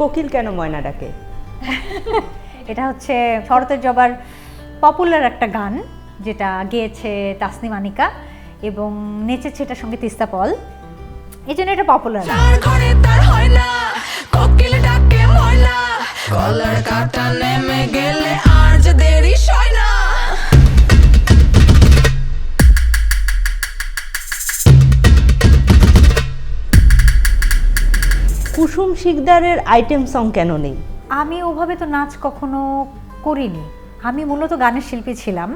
কোকিল কেন ময়না ডাকে? এটা হচ্ছে শরতের জবার পপুলার একটা গান, যেটা গেয়েছে তাসনিম আনিকা এবং নেচেছে এটার সঙ্গে তিস্তা পল, এই জন্য এটা পপুলার। কুসুম শিকদারের আইটেম সং কেন নেই? আমি ওভাবে তো নাচ কখনো করিনি, আমি মূলত গানের শিল্পী ছিলাম।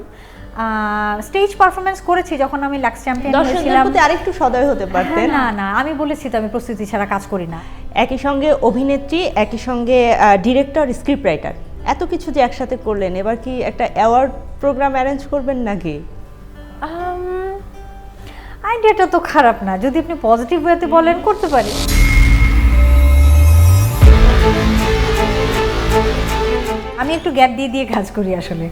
স্টেজ পারফরমেন্স করেছি যখন আমি লাক্স চ্যাম্পিয়ন হয়েছিলাম। দর্শকদের প্রতি আরেকটু সদয় হতে পারতেন। না না, আমি বলেছি তো আমি প্রস্তুতি ছাড়া কাজ করি না। একই সঙ্গে অভিনেত্রী, একই সঙ্গে ডিরেক্টর, স্ক্রিপ্ট রাইটার, এত কিছু যে একসাথে করলেন, এবার কি একটা অ্যাওয়ার্ড প্রোগ্রাম অ্যারেঞ্জ করবেন নাকি? আইডিয়াটা তো খারাপ না, যদি আপনি পজিটিভ ওয়েতে বলেন করতে পারি। আমি একটু গ্যাপ দিয়ে দিয়ে কাজ করি আসলে।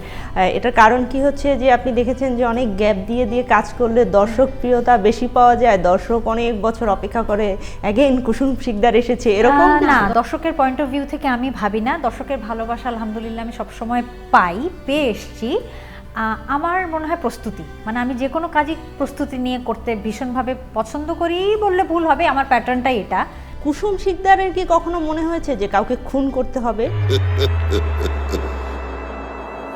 এটার কারণ কি হচ্ছে যে আপনি দেখেছেন যে অনেক গ্যাপ দিয়ে দিয়ে কাজ করলে দর্শক প্রিয়তা বেশি পাওয়া যায়, দর্শক অনেক বছর অপেক্ষা করে অ্যাগেইন কুসুম শিকদার এসেছে, এরকম না, দর্শকের পয়েন্ট অফ ভিউ থেকে আমি ভাবি না। দর্শকের ভালোবাসা আলহামদুলিল্লাহ আমি সবসময় পেয়ে এসছি। আমার মনে হয় প্রস্তুতি, মানে আমি যে কোনো কাজই প্রস্তুতি নিয়ে করতে ভীষণভাবে পছন্দ করি বললে ভুল হবে, আমার প্যাটার্নটাই এটা। কুসুম শিকদারের কি কখনো মনে হয়েছে যে কাউকে খুন করতে হবে?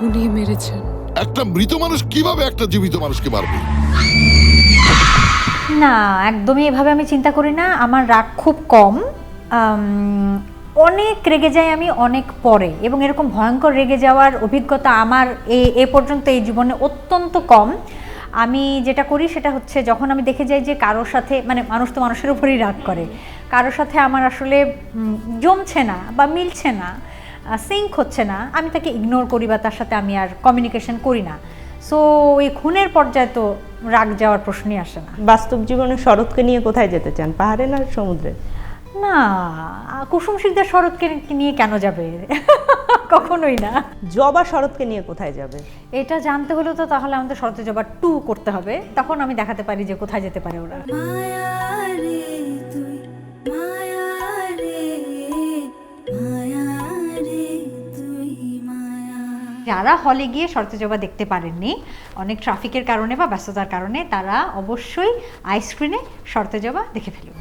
উনি মেরেছেন। একটা মৃত মানুষ কিভাবে একটা জীবিত মানুষকে মারবে? না, একদমই এভাবে আমি চিন্তা করি না। আমার রাগ খুব কম, অনেক রেগে যাই আমি অনেক পরে, এবং এরকম ভয়ঙ্কর রেগে যাওয়ার অভিজ্ঞতা আমার এ পর্যন্ত এই জীবনে অত্যন্ত কম। আমি যেটা করি সেটা হচ্ছে, যখন আমি দেখে যাই যে কারোর সাথে, মানে মানুষ তো মানুষের উপরই রাগ করে, কারোর সাথে আমার আসলে জমছে না বা মিলছে না, সিঙ্ক হচ্ছে না, আমি তাকে ইগনোর করি বা তার সাথে আমি আর কমিউনিকেশন করি না। সো এই খুনের পর্যায়ে তো রাগ যাওয়ার প্রশ্নই আসে না। বাস্তব জীবনে শরৎকে নিয়ে কোথায় যেতে চান, পাহাড়ে না সমুদ্রে? না, কুসুম শিকদার শরৎকে নিয়ে কেন যাবে? কখনোই না। জবা শরৎকে নিয়ে কোথায় যাবে? এটা জানতে হলে তো তাহলে আমাদের শরতের জবা 2 করতে হবে, তখন আমি দেখাতে পারি যে কোথায় যেতে পারে ওরা। যারা হলে গিয়ে শরতের জবা দেখতে পারেননি অনেক ট্রাফিকের কারণে বা ব্যস্ততার কারণে, তারা অবশ্যই আইস্ক্রিনে শরতের জবা দেখে ফেলুন।